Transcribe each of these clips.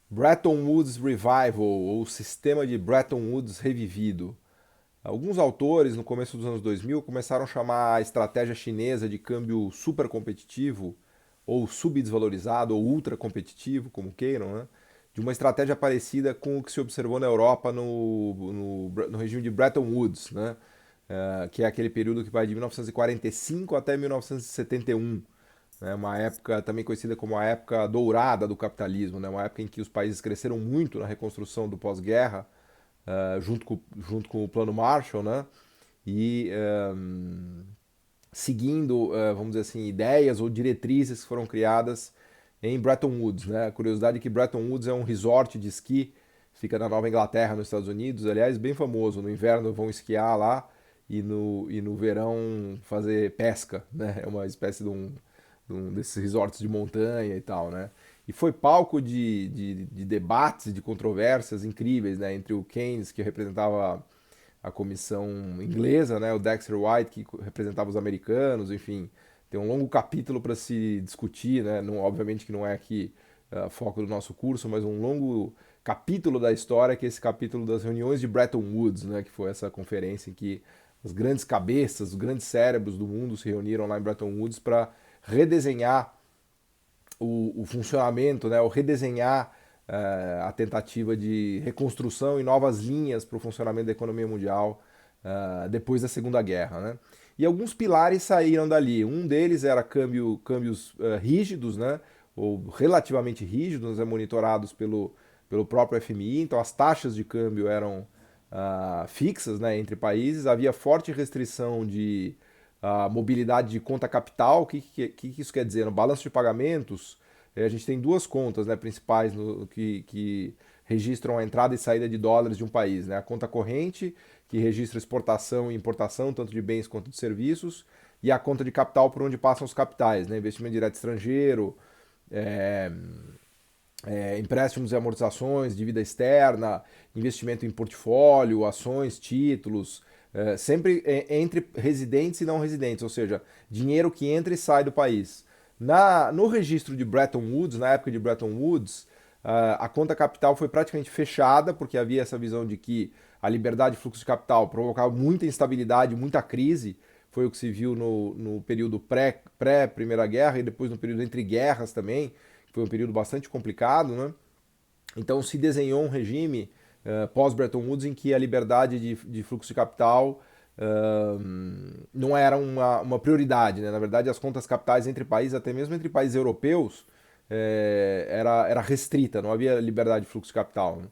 Bretton Woods Revival, ou Sistema de Bretton Woods revivido. Alguns autores, no começo dos anos 2000, começaram a chamar a estratégia chinesa de câmbio super competitivo, ou subdesvalorizado, ou ultra competitivo, como queiram, né? De uma estratégia parecida com o que se observou na Europa no regime de Bretton Woods, né? Que é aquele período que vai de 1945 até 1971, né, uma época também conhecida como a época dourada do capitalismo, né, uma época em que os países cresceram muito na reconstrução do pós-guerra, junto com o Plano Marshall, né, e seguindo, vamos dizer assim, ideias ou diretrizes que foram criadas em Bretton Woods. Né. A curiosidade é que Bretton Woods é um resort de esqui, fica na Nova Inglaterra, nos Estados Unidos, aliás, bem famoso. No inverno vão esquiar lá e no verão fazer pesca, né? É uma espécie de um desses resorts de montanha e tal, né? E foi palco de debates, de controvérsias incríveis, né? Entre o Keynes, que representava a comissão inglesa, né? O Dexter White, que representava os americanos, enfim. Tem um longo capítulo para se discutir, né? Não, obviamente que não é aqui foco do nosso curso, mas um longo capítulo da história, que é esse capítulo das reuniões de Bretton Woods, né? Que foi essa conferência em que as grandes cabeças, os grandes cérebros do mundo se reuniram lá em Bretton Woods para redesenhar o funcionamento, né, o redesenhar a tentativa de reconstrução e novas linhas para o funcionamento da economia mundial depois da Segunda Guerra. Né? E alguns pilares saíram dali. Um deles era câmbios rígidos, né, ou relativamente rígidos, né, monitorados pelo próprio FMI. Então as taxas de câmbio eram fixas, né, entre países. Havia forte restrição de mobilidade de conta capital. O que isso quer dizer? No balanço de pagamentos, a gente tem duas contas, né, principais que registram a entrada e saída de dólares de um país. Né? A conta corrente, que registra exportação e importação, tanto de bens quanto de serviços, e a conta de capital por onde passam os capitais, né? Investimento direto estrangeiro, é, empréstimos e amortizações, dívida externa, investimento em portfólio, ações, títulos, sempre entre residentes e não residentes, ou seja, dinheiro que entra e sai do país. No registro de Bretton Woods, na época de Bretton Woods, a conta capital foi praticamente fechada, porque havia essa visão de que a liberdade de fluxo de capital provocava muita instabilidade, muita crise. Foi o que se viu no período pré-Primeira Guerra e depois no período entre guerras também, que foi um período bastante complicado, né? Então se desenhou um regime pós-Bretton Woods em que a liberdade de fluxo de capital não era uma prioridade. Né? Na verdade, as contas capitais entre países, até mesmo entre países europeus, era restrita, não havia liberdade de fluxo de capital. Né?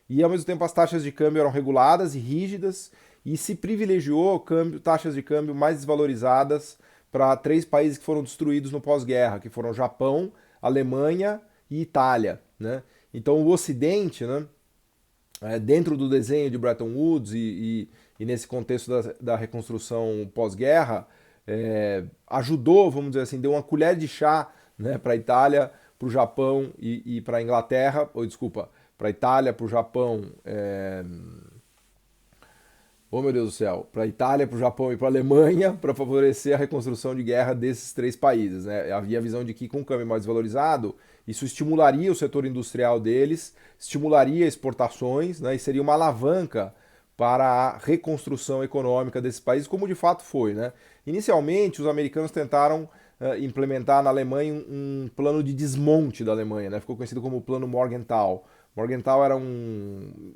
E ao mesmo tempo as taxas de câmbio eram reguladas e rígidas e se privilegiou taxas de câmbio mais desvalorizadas para três países que foram destruídos no pós-guerra, que foram Japão, Alemanha e Itália. Né? Então o Ocidente, né, dentro do desenho de Bretton Woods e nesse contexto da reconstrução pós-guerra, ajudou, vamos dizer assim, deu uma colher de chá, né, para a Itália, para o Japão e para a Inglaterra, ou desculpa, para a Itália, para o Japão, oh meu Deus do céu, para a Itália, para o Japão e para a Alemanha, para favorecer a reconstrução de guerra desses três países. Né? Havia a visão de que com o câmbio mais valorizado, isso estimularia o setor industrial deles, estimularia exportações, né? E seria uma alavanca para a reconstrução econômica desses países, como de fato foi. Né? Inicialmente, os americanos tentaram implementar na Alemanha um plano de desmonte da Alemanha, né? Ficou conhecido como o Plano Morgenthau. Morgenthau era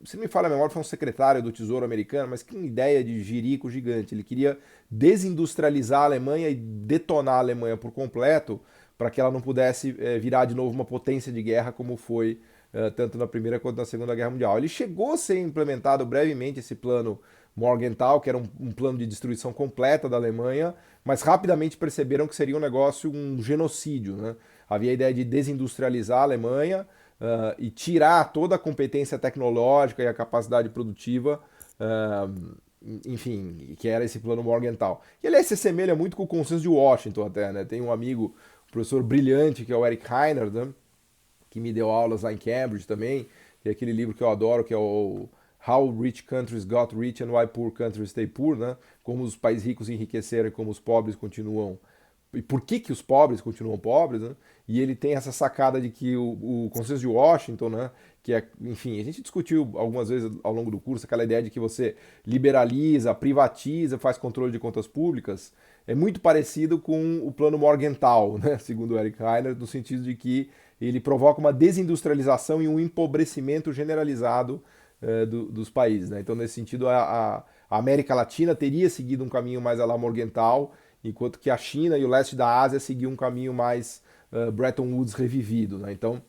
se não me falha a memória, foi um secretário do Tesouro americano, mas que ideia de jirico gigante. Ele queria desindustrializar a Alemanha e detonar a Alemanha por completo para que ela não pudesse virar de novo uma potência de guerra como foi tanto na Primeira quanto na Segunda Guerra Mundial. Ele chegou a ser implementado brevemente esse plano Morgenthau, que era um plano de destruição completa da Alemanha, mas rapidamente perceberam que seria um negócio, um genocídio. Né? Havia a ideia de desindustrializar a Alemanha, e tirar toda a competência tecnológica e a capacidade produtiva, enfim, que era esse plano Morgenthau. E aliás se assemelha muito com o consenso de Washington até, né? Tem um amigo, um professor brilhante, que é o Eric Heiner, né? Que me deu aulas lá em Cambridge também, tem aquele livro que eu adoro, que é o How Rich Countries Got Rich and Why Poor Countries Stay Poor, né? Como os países ricos enriqueceram e como os pobres continuam e por que, que os pobres continuam pobres, né? E ele tem essa sacada de que o consenso de Washington, né? Que é, enfim, a gente discutiu algumas vezes ao longo do curso aquela ideia de que você liberaliza, privatiza, faz controle de contas públicas, é muito parecido com o plano Morgenthau, né? Segundo Eric Heiner, no sentido de que ele provoca uma desindustrialização e um empobrecimento generalizado dos países, né? Então, nesse sentido, a América Latina teria seguido um caminho mais à la Morgenthau, enquanto que a China e o leste da Ásia seguiam um caminho mais Bretton Woods revivido, né? Então,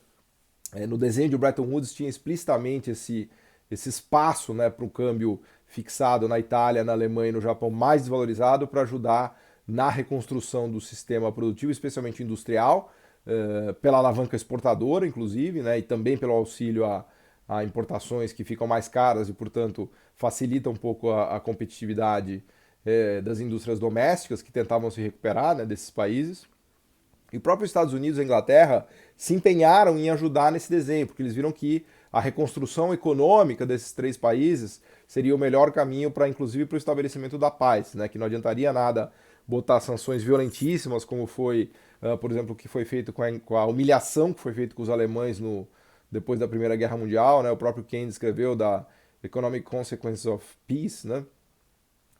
no desenho de Bretton Woods tinha explicitamente esse espaço, né, para o câmbio fixado na Itália, na Alemanha e no Japão mais desvalorizado para ajudar na reconstrução do sistema produtivo, especialmente industrial, pela alavanca exportadora, inclusive, né, e também pelo auxílio a importações que ficam mais caras e, portanto, facilita um pouco a competitividade das indústrias domésticas que tentavam se recuperar, né, desses países. E o próprio Estados Unidos e a Inglaterra se empenharam em ajudar nesse desenho, porque eles viram que a reconstrução econômica desses três países seria o melhor caminho para, inclusive, para o estabelecimento da paz, né? Que não adiantaria nada botar sanções violentíssimas, como foi, por exemplo, o que foi feito com a humilhação que foi feita com os alemães depois da Primeira Guerra Mundial, né? O próprio Keynes escreveu da Economic Consequences of Peace, né?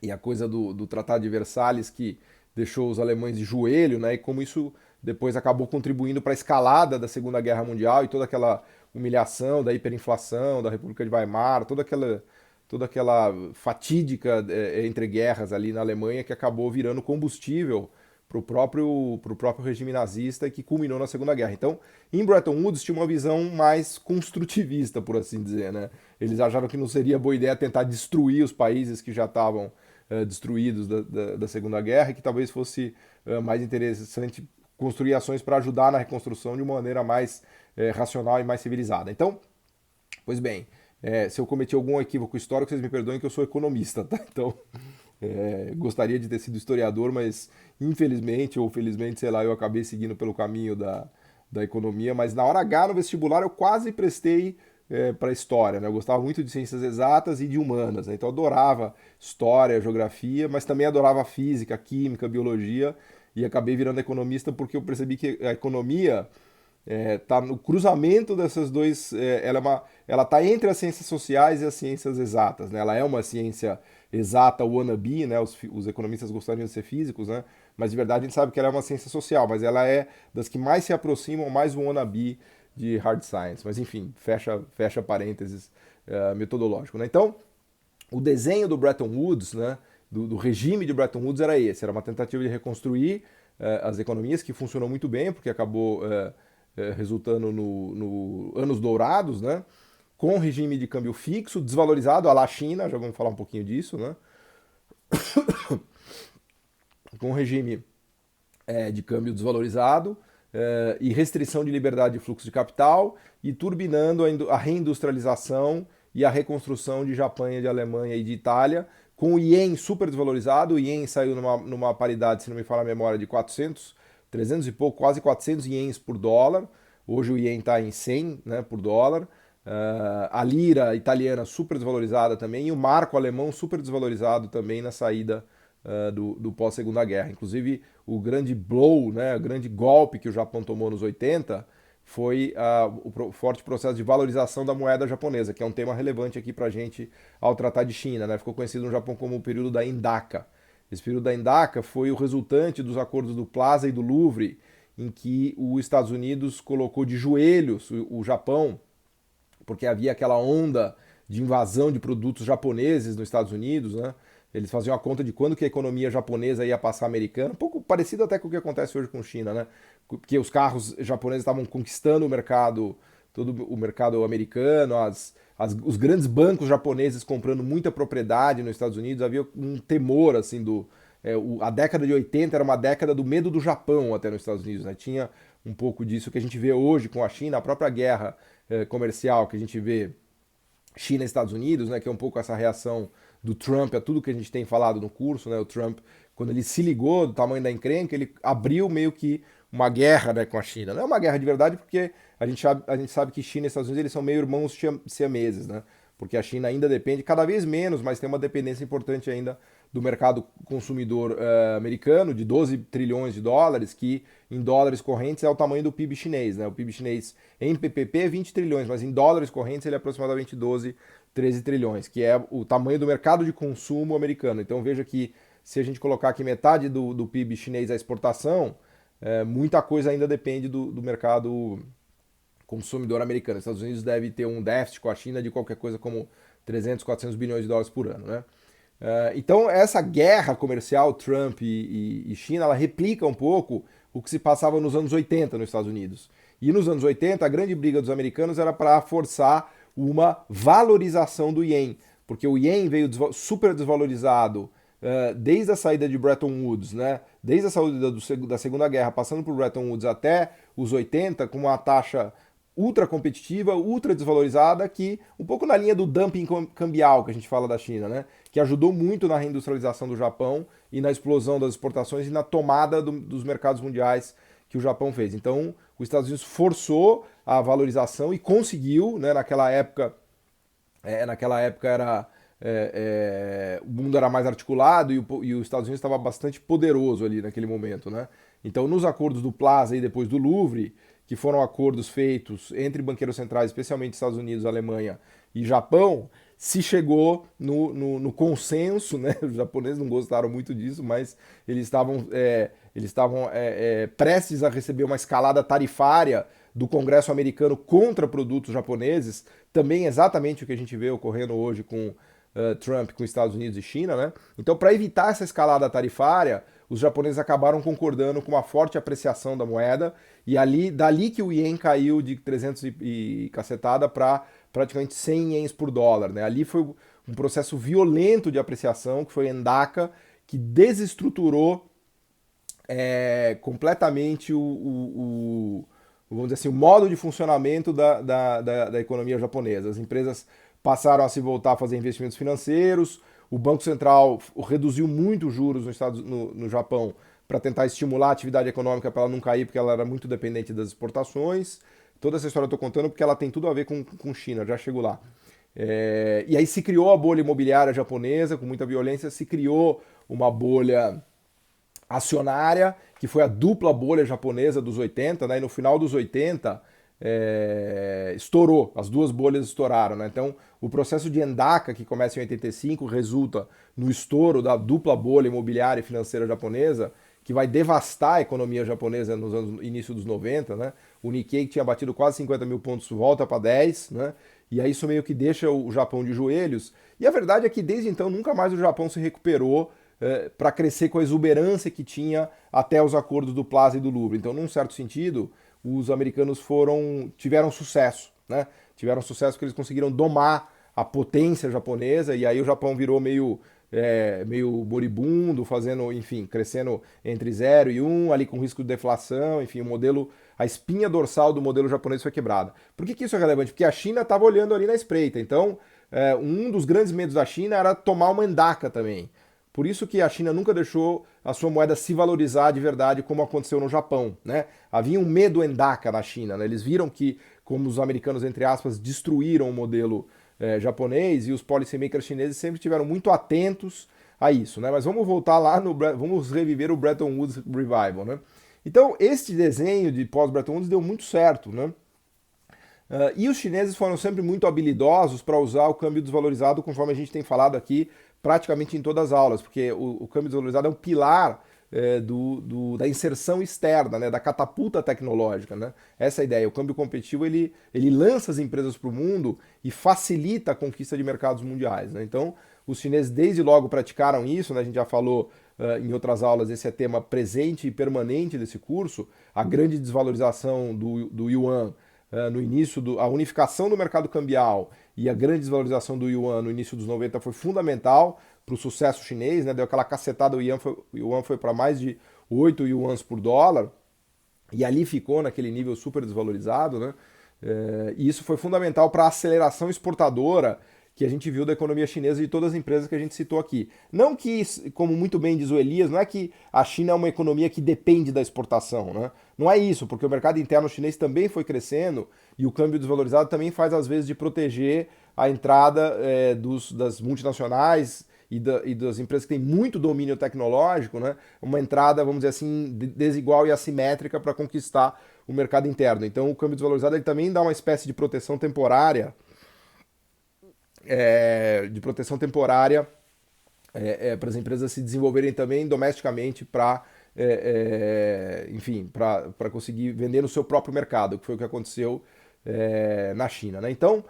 E a coisa do Tratado de Versalhes que deixou os alemães de joelho, né? E como isso depois acabou contribuindo para a escalada da Segunda Guerra Mundial e toda aquela humilhação da hiperinflação, da República de Weimar, toda aquela fatídica entre guerras ali na Alemanha que acabou virando combustível para o próprio regime nazista e que culminou na Segunda Guerra. Então, em Bretton Woods tinha uma visão mais construtivista, por assim dizer, né? Eles acharam que não seria boa ideia tentar destruir os países que já estavam destruídos da Segunda Guerra e que talvez fosse mais interessante construir ações para ajudar na reconstrução de uma maneira mais racional e mais civilizada. Então, pois bem, se eu cometi algum equívoco histórico, vocês me perdoem que eu sou economista, tá? Então, gostaria de ter sido historiador, mas infelizmente ou felizmente, sei lá, eu acabei seguindo pelo caminho da economia, mas na hora H no vestibular eu quase prestei para história, né? Eu gostava muito de ciências exatas e de humanas, né? Então eu adorava história, geografia, mas também adorava física, química, biologia e acabei virando economista porque eu percebi que a economia tá no cruzamento dessas dois. Ela tá entre as ciências sociais e as ciências exatas, né? Ela é uma ciência exata wannabe, né? Os economistas gostariam de ser físicos, né? Mas de verdade a gente sabe que ela é uma ciência social, mas ela é das que mais se aproximam, mais wannabe de hard science. Mas enfim, fecha parênteses metodológico, né? Então, o desenho do Bretton Woods, né? Do regime de Bretton Woods era esse, era uma tentativa de reconstruir as economias que funcionou muito bem, porque acabou resultando no anos dourados, né? Com regime de câmbio fixo, desvalorizado, à la China, já vamos falar um pouquinho disso, né? Com regime de câmbio desvalorizado e restrição de liberdade de fluxo de capital e turbinando a reindustrialização e a reconstrução de Japão, de Alemanha e de Itália, com o ien super desvalorizado. O ien saiu numa paridade, se não me falha a memória, de 300 e pouco, quase 400 ienes por dólar. Hoje o ien está em 100, né, por dólar. A lira italiana super desvalorizada também e o marco alemão super desvalorizado também na saída do pós-segunda guerra. Inclusive o grande blow, né, o grande golpe que o Japão tomou nos 80 foi o forte processo de valorização da moeda japonesa, que é um tema relevante aqui para a gente ao tratar de China, né? Ficou conhecido no Japão como o período da Indaka. Esse período da Indaka foi o resultante dos acordos do Plaza e do Louvre, em que os Estados Unidos colocou de joelhos o Japão, porque havia aquela onda de invasão de produtos japoneses nos Estados Unidos, né? Eles faziam a conta de quando que a economia japonesa ia passar a americana, um pouco parecido até com o que acontece hoje com a China, né? Porque os carros japoneses estavam conquistando o mercado, todo o mercado americano, os grandes bancos japoneses comprando muita propriedade nos Estados Unidos, havia um temor, assim, a década de 80 era uma década do medo do Japão até nos Estados Unidos, né? Tinha um pouco disso que a gente vê hoje com a China, a própria guerra comercial que a gente vê China e Estados Unidos, né, que é um pouco essa reação do Trump a tudo que a gente tem falado no curso, né? O Trump, quando ele se ligou do tamanho da encrenca, ele abriu meio que uma guerra, né, com a China. Não é uma guerra de verdade, porque a gente sabe que China e Estados Unidos eles são meio irmãos siameses, né? Porque a China ainda depende, cada vez menos, mas tem uma dependência importante ainda do mercado consumidor americano, de 12 trilhões de dólares, que em dólares correntes é o tamanho do PIB chinês, né? O PIB chinês em PPP é 20 trilhões, mas em dólares correntes ele é aproximadamente 12, 13 trilhões, que é o tamanho do mercado de consumo americano. Então veja que se a gente colocar aqui metade do PIB chinês à exportação, muita coisa ainda depende do mercado consumidor americano. Os Estados Unidos deve ter um déficit com a China de qualquer coisa como 300, 400 bilhões de dólares por ano, né? Então essa guerra comercial Trump e China, ela replica um pouco o que se passava nos anos 80 nos Estados Unidos. E nos anos 80 a grande briga dos americanos era para forçar uma valorização do ien, porque o ien veio super desvalorizado desde a saída de Bretton Woods, né? Desde a saída da Segunda Guerra, passando por Bretton Woods até os 80, com uma taxa ultra competitiva, ultra desvalorizada, que um pouco na linha do dumping cambial que a gente fala da China, né? Que ajudou muito na reindustrialização do Japão e na explosão das exportações e na tomada dos mercados mundiais que o Japão fez. Então, os Estados Unidos forçou a valorização e conseguiu, né? Naquela época era o mundo era mais articulado e os Estados Unidos estava bastante poderoso ali naquele momento, né? Então, nos acordos do Plaza e depois do Louvre, que foram acordos feitos entre banqueiros centrais, especialmente Estados Unidos, Alemanha e Japão, se chegou no consenso, né? Os japoneses não gostaram muito disso, mas eles estavam prestes a receber uma escalada tarifária do Congresso americano contra produtos japoneses, também exatamente o que a gente vê ocorrendo hoje com Trump, com Estados Unidos e China, né? Então, para evitar essa escalada tarifária, os japoneses acabaram concordando com uma forte apreciação da moeda e dali que o ien caiu de 300 e cacetada para praticamente 100 ienes por dólar, né? Ali foi um processo violento de apreciação, que foi Endaka, que desestruturou completamente vamos dizer assim, o modo de funcionamento da economia japonesa. As empresas passaram a se voltar a fazer investimentos financeiros, o Banco Central reduziu muito os juros no Japão para tentar estimular a atividade econômica para ela não cair, porque ela era muito dependente das exportações. Toda essa história eu estou contando porque ela tem tudo a ver com China, já chego lá. E aí se criou a bolha imobiliária japonesa, com muita violência, se criou uma bolha acionária, que foi a dupla bolha japonesa dos 80, né? E no final dos 80 estourou, as duas bolhas estouraram, né? Então o processo de Endaka, que começa em 85, resulta no estouro da dupla bolha imobiliária e financeira japonesa, que vai devastar a economia japonesa nos início dos 90, né? O Nikkei, que tinha batido quase 50 mil pontos, volta para 10, né? E aí isso meio que deixa o Japão de joelhos. E a verdade é que desde então nunca mais o Japão se recuperou para crescer com a exuberância que tinha até os acordos do Plaza e do Louvre. Então, num certo sentido, os americanos tiveram sucesso, né? Tiveram sucesso porque eles conseguiram domar a potência japonesa e aí o Japão virou meio moribundo, enfim, crescendo entre 0 e 1, ali com risco de deflação, enfim, a espinha dorsal do modelo japonês foi quebrada. Por que isso é relevante? Porque a China estava olhando ali na espreita. Então, um dos grandes medos da China era tomar uma Endaka também. Por isso que a China nunca deixou a sua moeda se valorizar de verdade, como aconteceu no Japão, né? Havia um medo Endaka na China, né? Eles viram que, como os americanos, entre aspas, destruíram o modelo japonês, e os policymakers chineses sempre estiveram muito atentos a isso, né? Mas vamos voltar lá, vamos reviver o Bretton Woods Revival, né? Então, este desenho de pós-Bretton Woods deu muito certo, né? E os chineses foram sempre muito habilidosos para usar o câmbio desvalorizado, conforme a gente tem falado aqui, praticamente em todas as aulas, porque o câmbio desvalorizado é um pilar da inserção externa, né, da catapulta tecnológica, né? Essa é a ideia. O câmbio competitivo ele lança as empresas para o mundo e facilita a conquista de mercados mundiais, né? Então, os chineses desde logo praticaram isso, né? A gente já falou em outras aulas, esse é tema presente e permanente desse curso, a grande desvalorização do yuan no início, a unificação do mercado cambial e a grande desvalorização do yuan no início dos 90 foi fundamental para o sucesso chinês, né? Deu aquela cacetada, o yuan foi para mais de 8 yuans por dólar, e ali ficou naquele nível super desvalorizado, né? E isso foi fundamental para a aceleração exportadora que a gente viu da economia chinesa e de todas as empresas que a gente citou aqui. Não que, como muito bem diz o Elias, não é que a China é uma economia que depende da exportação, né? Não é isso, porque o mercado interno chinês também foi crescendo e o câmbio desvalorizado também faz, às vezes, de proteger a entrada das multinacionais e das empresas que têm muito domínio tecnológico, né, uma entrada, vamos dizer assim, desigual e assimétrica para conquistar o mercado interno. Então o câmbio desvalorizado ele também dá uma espécie de proteção temporária, para as empresas se desenvolverem também domesticamente para, enfim, para conseguir vender no seu próprio mercado, que foi o que aconteceu na China, né? Então,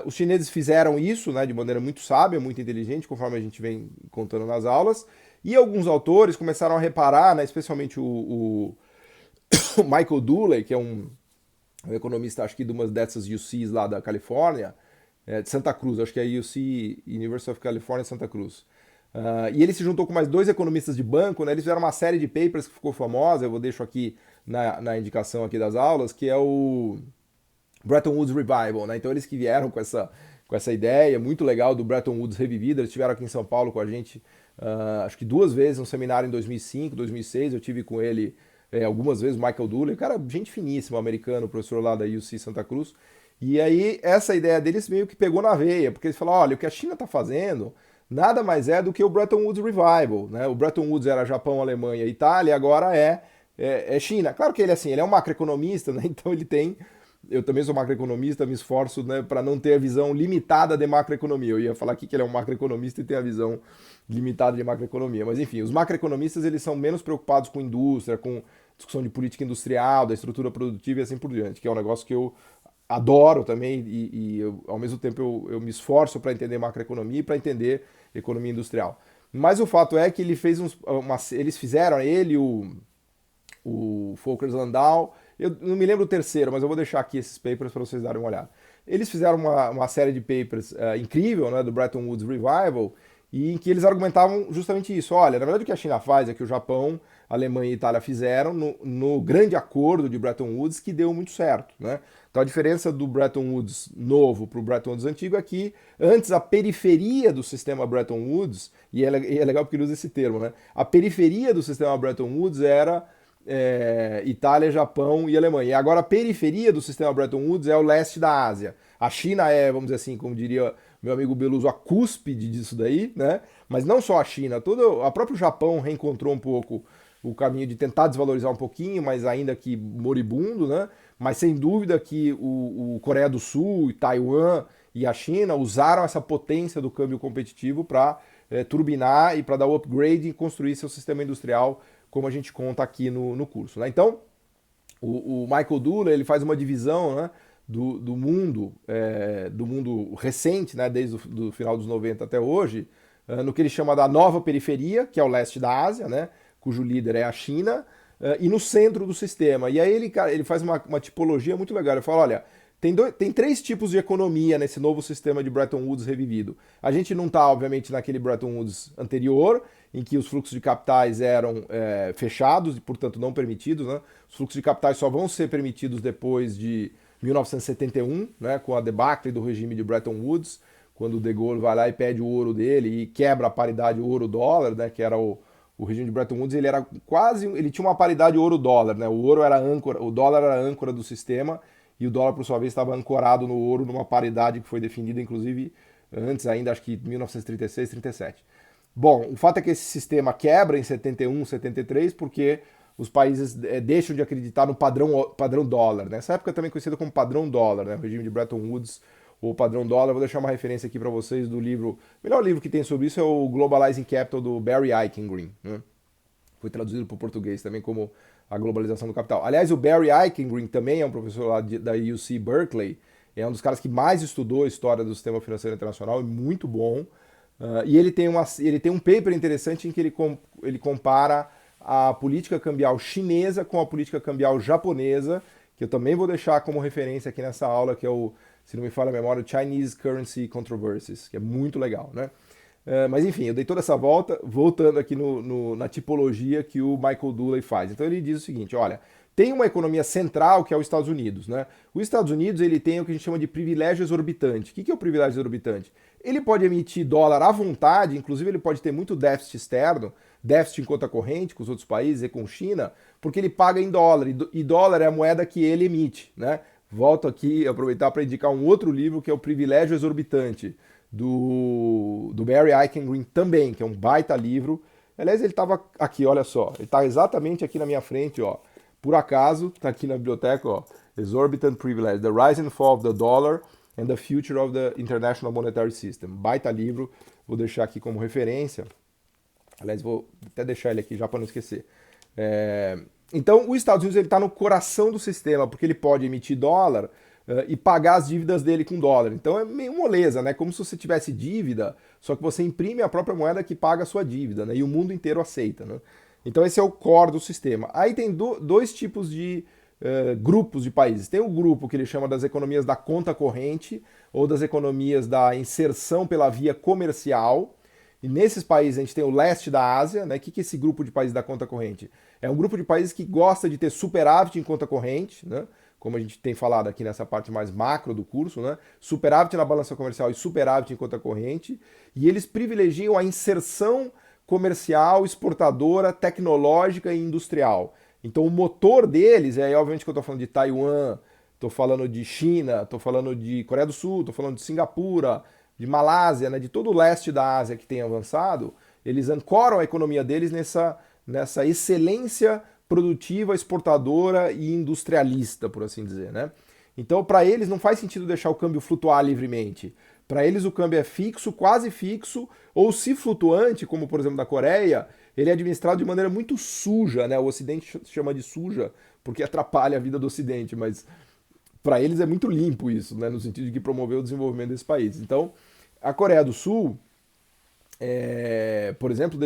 os chineses fizeram isso, né, de maneira muito sábia, muito inteligente, conforme a gente vem contando nas aulas, e alguns autores começaram a reparar, né, especialmente o Michael Dooley, que é um economista, acho que de uma dessas UCs lá da Califórnia, de Santa Cruz, acho que é a UC, University of California, Santa Cruz. E ele se juntou com mais dois economistas de banco, né? Eles fizeram uma série de papers que ficou famosa, eu vou deixo aqui na indicação aqui das aulas, que é o Bretton Woods Revival, né? Então eles que vieram com essa ideia muito legal do Bretton Woods revivido, eles estiveram aqui em São Paulo com a gente, acho que 2 vezes, um seminário em 2005, 2006, eu tive com ele algumas vezes, o Michael Dooley, cara, gente finíssimo, americano, professor lá da UC Santa Cruz. E aí essa ideia deles meio que pegou na veia, porque eles falaram, olha, o que a China está fazendo nada mais é do que o Bretton Woods Revival, né? O Bretton Woods era Japão, Alemanha e Itália, agora é China. Claro que ele ele é um macroeconomista, né? Então ele tem, eu também sou macroeconomista, me esforço, né, para não ter a visão limitada de macroeconomia. Eu ia falar aqui que ele é um macroeconomista e tem a visão limitada de macroeconomia, mas enfim, os macroeconomistas eles são menos preocupados com indústria, com discussão de política industrial, da estrutura produtiva e assim por diante, que é um negócio que eu adoro também ao mesmo tempo eu me esforço para entender macroeconomia e para entender economia industrial. Mas o fato é que ele fez eles fizeram, ele e o Volcker Landau, eu não me lembro o terceiro, mas eu vou deixar aqui esses papers para vocês darem uma olhada. Eles fizeram uma série de papers incrível, né, do Bretton Woods Revival, e em que eles argumentavam justamente isso. Olha, na verdade o que a China faz é que o Japão, a Alemanha e a Itália fizeram no grande acordo de Bretton Woods que deu muito certo, né? Então a diferença do Bretton Woods novo para o Bretton Woods antigo é que antes a periferia do sistema Bretton Woods, e é legal porque ele usa esse termo, né? A periferia do sistema Bretton Woods era Itália, Japão e Alemanha. E agora a periferia do sistema Bretton Woods é o leste da Ásia. A China é, vamos dizer assim, como diria meu amigo Beluso, a cúspide disso daí, né? Mas não só a China, a próprio Japão reencontrou um pouco o caminho de tentar desvalorizar um pouquinho, mas ainda que moribundo, né? Mas sem dúvida que o Coreia do Sul, Taiwan e a China usaram essa potência do câmbio competitivo para turbinar e para dar o upgrade e construir seu sistema industrial, como a gente conta aqui no curso, né? Então, o Michael Dooley ele faz uma divisão, né, do mundo recente, né, desde o final dos 90 até hoje, no que ele chama da nova periferia, que é o leste da Ásia, né, cujo líder é a China, e no centro do sistema. E aí ele faz uma tipologia muito legal. Ele fala, olha, tem 3 tipos de economia nesse novo sistema de Bretton Woods revivido. A gente não está, obviamente, naquele Bretton Woods anterior, em que os fluxos de capitais eram fechados e, portanto, não permitidos, né? Os fluxos de capitais só vão ser permitidos depois de 1971, né, com a debacle do regime de Bretton Woods, quando o De Gaulle vai lá e pede o ouro dele e quebra a paridade ouro-dólar, né, que era o regime de Bretton Woods, ele tinha uma paridade ouro-dólar, né? O ouro era âncora, o dólar era a âncora do sistema e o dólar, por sua vez, estava ancorado no ouro numa paridade que foi definida, inclusive, antes ainda, acho que 1936, 37. Bom, o fato é que esse sistema quebra em 71, 73, porque os países deixam de acreditar no padrão dólar. Nessa época também conhecido como padrão dólar, né? O regime de Bretton Woods ou padrão dólar. Vou deixar uma referência aqui para vocês do livro. O melhor livro que tem sobre isso é o Globalizing Capital do Barry Eichengreen, né? Foi traduzido para o português também como A Globalização do Capital. Aliás, o Barry Eichengreen também é um professor lá da UC Berkeley. É um dos caras que mais estudou a história do sistema financeiro internacional, é muito bom. E ele tem um paper interessante em que ele compara a política cambial chinesa com a política cambial japonesa, que eu também vou deixar como referência aqui nessa aula, que é se não me falha a memória, o Chinese Currency Controversies, que é muito legal, né? Mas enfim, eu dei toda essa volta, voltando aqui na tipologia que o Michael Dooley faz. Então ele diz o seguinte, olha, tem uma economia central que é os Estados Unidos, né? Os Estados Unidos ele tem o que a gente chama de privilégio exorbitante. O que é o privilégio exorbitante? Ele pode emitir dólar à vontade, inclusive ele pode ter muito déficit externo, déficit em conta corrente com os outros países e com China, porque ele paga em dólar, e dólar é a moeda que ele emite, né? volto aqui aproveitar para indicar um outro livro que é O Privilégio Exorbitante, do Barry Eichengreen também, que é um baita livro. Aliás, ele estava aqui, olha só, ele está exatamente aqui na minha frente, ó. Por acaso, está aqui na biblioteca, ó, Exorbitant Privilege, The Rise and Fall of the Dollar and the Future of the International Monetary System. Baita livro, vou deixar aqui como referência. Aliás, vou até deixar ele aqui já para não esquecer. Então, os Estados Unidos está no coração do sistema, porque ele pode emitir dólar e pagar as dívidas dele com dólar. Então é meio moleza, né? Como se você tivesse dívida, só que você imprime a própria moeda que paga a sua dívida, né? E o mundo inteiro aceita, né? Então esse é o core do sistema. Aí tem dois tipos de grupos de países. Tem o grupo que ele chama das economias da conta corrente, ou das economias da inserção pela via comercial. E nesses países a gente tem o leste da Ásia, né? O que é esse grupo de países da conta corrente? É um grupo de países que gosta de ter superávit em conta corrente, né? Como a gente tem falado aqui nessa parte mais macro do curso, né? Superávit na balança comercial e superávit em conta corrente. E eles privilegiam a inserção comercial, exportadora, tecnológica e industrial. Então o motor deles, obviamente que eu estou falando de Taiwan, estou falando de China, estou falando de Coreia do Sul, estou falando de Singapura, de Malásia, né, de todo o leste da Ásia que tem avançado, eles ancoram a economia deles nessa excelência produtiva, exportadora e industrialista, por assim dizer, né? Então, para eles não faz sentido deixar o câmbio flutuar livremente. Para eles o câmbio é fixo, quase fixo, ou se flutuante, como por exemplo da Coreia, ele é administrado de maneira muito suja, né? O Ocidente chama de suja porque atrapalha a vida do Ocidente, mas para eles é muito limpo isso, né? No sentido de que promoveu o desenvolvimento desse país. Então, a Coreia do Sul, por exemplo,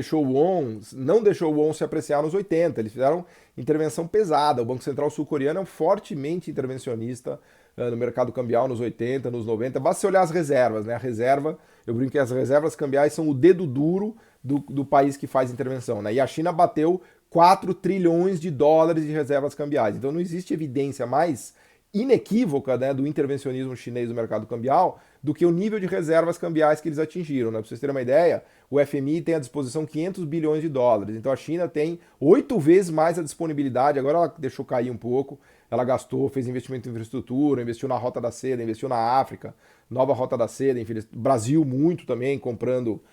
não deixou o won se apreciar nos 80. Eles fizeram intervenção pesada. O Banco Central sul-coreano é um fortemente intervencionista no mercado cambial nos 80, nos 90. Basta você olhar as reservas, né? A reserva, eu brinco que as reservas cambiais são o dedo duro do país que faz intervenção, né? E a China bateu 4 trilhões de dólares de reservas cambiais. Então não existe evidência mais inequívoca, né, do intervencionismo chinês no mercado cambial do que o nível de reservas cambiais que eles atingiram, né? Para vocês terem uma ideia, o FMI tem à disposição 500 bilhões de dólares, então a China tem 8 vezes mais a disponibilidade, agora ela deixou cair um pouco, ela gastou, fez investimento em infraestrutura, investiu na Rota da Seda, investiu na África, nova Rota da Seda, Brasil muito também, comprando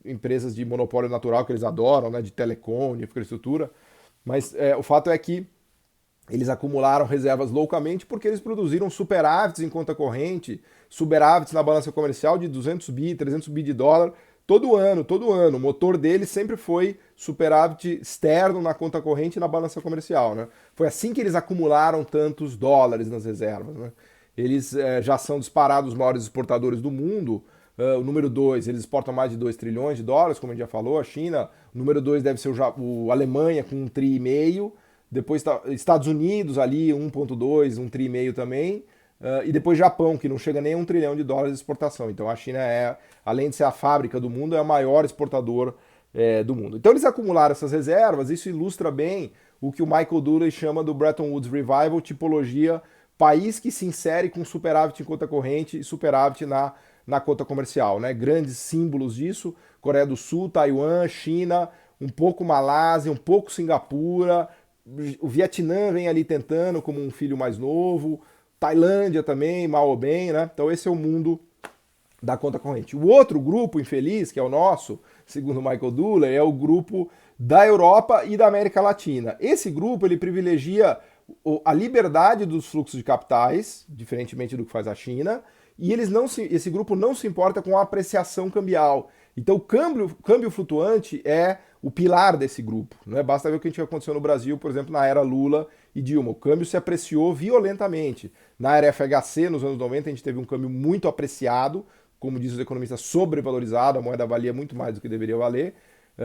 empresas de monopólio natural que eles adoram, né, de telecom, de infraestrutura, mas o fato é que eles acumularam reservas loucamente porque eles produziram superávites em conta corrente, superávites na balança comercial de 200 bi, 300 bi de dólar, todo ano, todo ano. O motor deles sempre foi superávit externo na conta corrente e na balança comercial, né? Foi assim que eles acumularam tantos dólares nas reservas, né? Eles já são disparados os maiores exportadores do mundo. O número 2, eles exportam mais de 2 trilhões de dólares, como a gente já falou, a China. O número 2 deve ser o Alemanha, com 1,5 tri. Depois Estados Unidos ali, 1,2, 1,5 tri também. E depois Japão, que não chega nem a 1 trilhão de dólares de exportação. Então a China além de ser a fábrica do mundo, é o maior exportador do mundo. Então eles acumularam essas reservas, isso ilustra bem o que o Michael Dooley chama do Bretton Woods Revival, tipologia país que se insere com superávit em conta corrente e superávit na conta comercial, né? Grandes símbolos disso, Coreia do Sul, Taiwan, China, um pouco Malásia, um pouco Singapura, o Vietnã vem ali tentando como um filho mais novo, Tailândia também, mal ou bem, né? Então esse é o mundo da conta corrente. O outro grupo infeliz, que é o nosso, segundo Michael Dooley, é o grupo da Europa e da América Latina. Esse grupo ele privilegia a liberdade dos fluxos de capitais, diferentemente do que faz a China, e esse grupo não se importa com a apreciação cambial. Então o câmbio flutuante é o pilar desse grupo, né? Basta ver o que aconteceu no Brasil, por exemplo, na era Lula e Dilma. O câmbio se apreciou violentamente. Na era FHC, nos anos 90, a gente teve um câmbio muito apreciado, como diz os economistas, sobrevalorizado, a moeda valia muito mais do que deveria valer.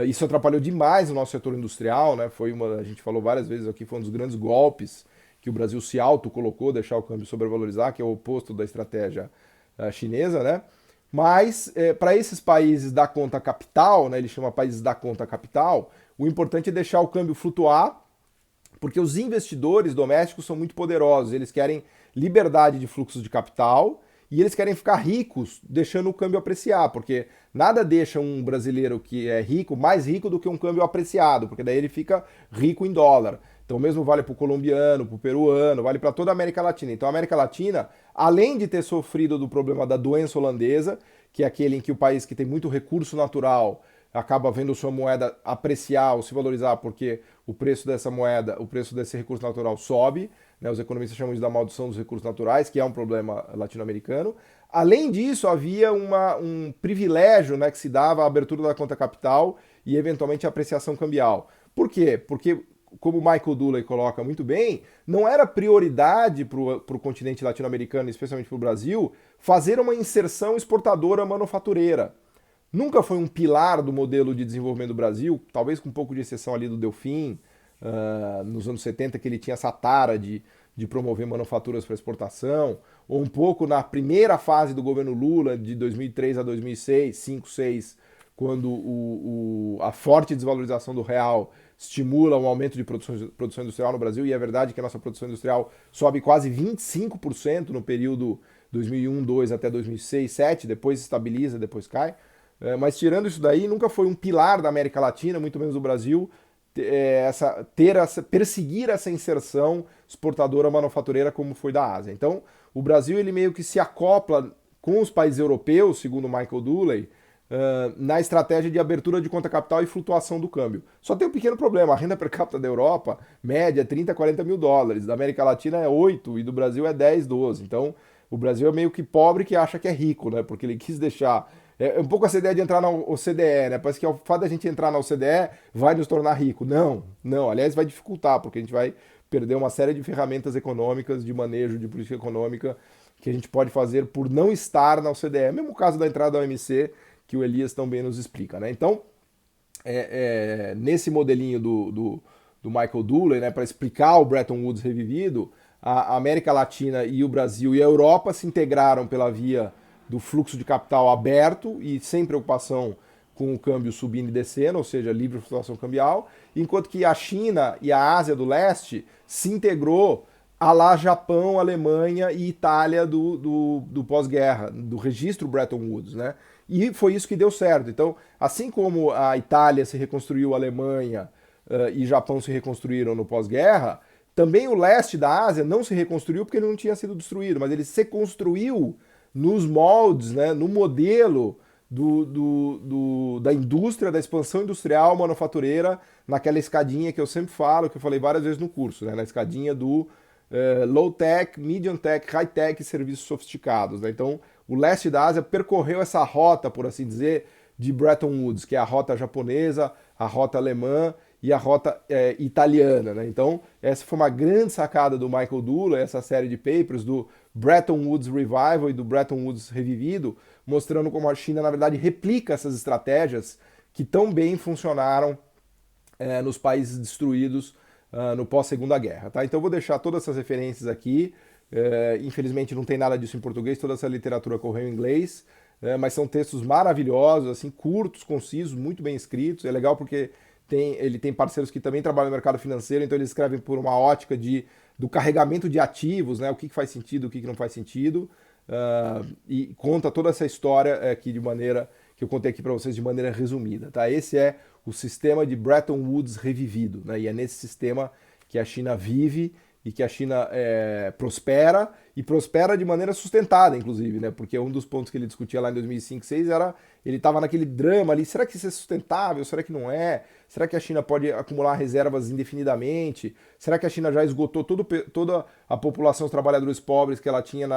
Isso atrapalhou demais o nosso setor industrial, né? A gente falou várias vezes aqui, foi um dos grandes golpes que o Brasil se autocolocou, deixar o câmbio sobrevalorizar, que é o oposto da estratégia chinesa, né? Mas, para esses países da conta capital, né, ele chama países da conta capital, o importante é deixar o câmbio flutuar, porque os investidores domésticos são muito poderosos, eles querem liberdade de fluxos de capital e eles querem ficar ricos deixando o câmbio apreciar, porque nada deixa um brasileiro que é rico mais rico do que um câmbio apreciado, porque daí ele fica rico em dólar. Então, o mesmo vale para o colombiano, para o peruano, vale para toda a América Latina. Então, a América Latina, além de ter sofrido do problema da doença holandesa, que é aquele em que o país que tem muito recurso natural acaba vendo sua moeda apreciar ou se valorizar porque o preço dessa moeda, o preço desse recurso natural sobe, né? Os economistas chamam isso da maldição dos recursos naturais, que é um problema latino-americano. Além disso, havia um privilégio, né, que se dava à abertura da conta capital e, eventualmente, a apreciação cambial. Por quê? Porque, como o Michael Dooley coloca muito bem, não era prioridade para o continente latino-americano, especialmente para o Brasil, fazer uma inserção exportadora manufatureira. Nunca foi um pilar do modelo de desenvolvimento do Brasil, talvez com um pouco de exceção ali do Delfim, nos anos 70, que ele tinha essa tara de promover manufaturas para exportação, ou um pouco na primeira fase do governo Lula, de 2003 a 2006, 5, 6, quando a forte desvalorização do real estimula um aumento de produção industrial no Brasil, e é verdade que a nossa produção industrial sobe quase 25% no período 2001, 2 até 2006, 7, depois se estabiliza, depois cai. Mas tirando isso daí, nunca foi um pilar da América Latina, muito menos do Brasil, perseguir essa inserção exportadora manufatureira como foi da Ásia. Então, o Brasil ele meio que se acopla com os países europeus, segundo Michael Dooley, na estratégia de abertura de conta capital e flutuação do câmbio. Só tem um pequeno problema, a renda per capita da Europa, média, 30, 40 mil dólares, da América Latina é 8 e do Brasil é 10, 12. Então, o Brasil é meio que pobre que acha que é rico, né? Porque ele quis deixar... É um pouco essa ideia de entrar na OCDE, né? Parece que o fato da gente entrar na OCDE vai nos tornar rico. Não, não. Aliás, vai dificultar, porque a gente vai perder uma série de ferramentas econômicas, de manejo de política econômica, que a gente pode fazer por não estar na OCDE. Mesmo o caso da entrada da OMC, que o Elias também nos explica, né? Então, nesse modelinho do Michael Dooley, né, para explicar o Bretton Woods revivido, a América Latina e o Brasil e a Europa se integraram pela via do fluxo de capital aberto e sem preocupação com o câmbio subindo e descendo, ou seja, livre flutuação cambial, enquanto que a China e a Ásia do Leste se integrou a lá Japão, Alemanha e Itália do pós-guerra, do registro Bretton Woods, né? E foi isso que deu certo. Então, assim como a Itália se reconstruiu, a Alemanha e Japão se reconstruíram no pós-guerra, também o leste da Ásia não se reconstruiu porque ele não tinha sido destruído, mas ele se construiu nos moldes, né, no modelo da indústria, da expansão industrial manufatureira, naquela escadinha que eu sempre falo, que eu falei várias vezes no curso, né, na escadinha do low-tech, medium-tech, high-tech e serviços sofisticados. Né? Então, o leste da Ásia percorreu essa rota, por assim dizer, de Bretton Woods, que é a rota japonesa, a rota alemã e a rota italiana. Né? Então, essa foi uma grande sacada do Michael Dooley, essa série de papers do Bretton Woods Revival e do Bretton Woods Revivido, mostrando como a China, na verdade, replica essas estratégias que tão bem funcionaram nos países destruídos no pós-Segunda Guerra. Tá? Então, eu vou deixar todas essas referências aqui. Infelizmente, não tem nada disso em português, toda essa literatura correu em inglês, mas são textos maravilhosos, assim, curtos, concisos, muito bem escritos. É legal porque ele tem parceiros que também trabalham no mercado financeiro, então eles escrevem por uma ótica do carregamento de ativos, né? O que faz sentido, o que não faz sentido, e conta toda essa história aqui de maneira que eu contei aqui para vocês de maneira resumida. Tá? Esse é o sistema de Bretton Woods revivido, né? E é nesse sistema que a China vive e que a China prospera, e prospera de maneira sustentada, inclusive, né? Porque um dos pontos que ele discutia lá em 2005, 2006 era, ele estava naquele drama ali, será que isso é sustentável, será que não é? Será que a China pode acumular reservas indefinidamente? Será que a China já esgotou toda a população, os trabalhadores pobres que ela tinha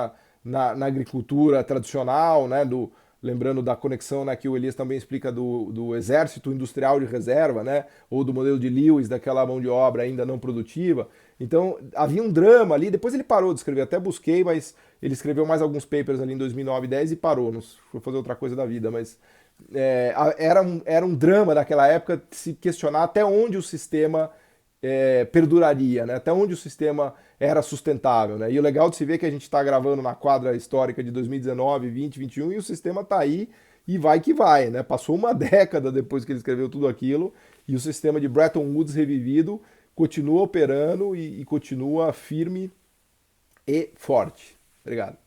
na agricultura tradicional, né? Lembrando da conexão, né, que o Elias também explica do exército industrial de reserva, né, ou do modelo de Lewis, daquela mão de obra ainda não produtiva. Então, havia um drama ali, depois ele parou de escrever, até busquei, mas ele escreveu mais alguns papers ali em 2009, 10 e parou, não foi fazer outra coisa da vida, mas era um drama daquela época se questionar até onde o sistema perduraria, né? Até onde o sistema era sustentável. Né? E o legal de se ver é que a gente está gravando na quadra histórica de 2019, 20, 21 e o sistema está aí e vai que vai. Né? Passou uma década depois que ele escreveu tudo aquilo e o sistema de Bretton Woods revivido continua operando e continua firme e forte. Obrigado.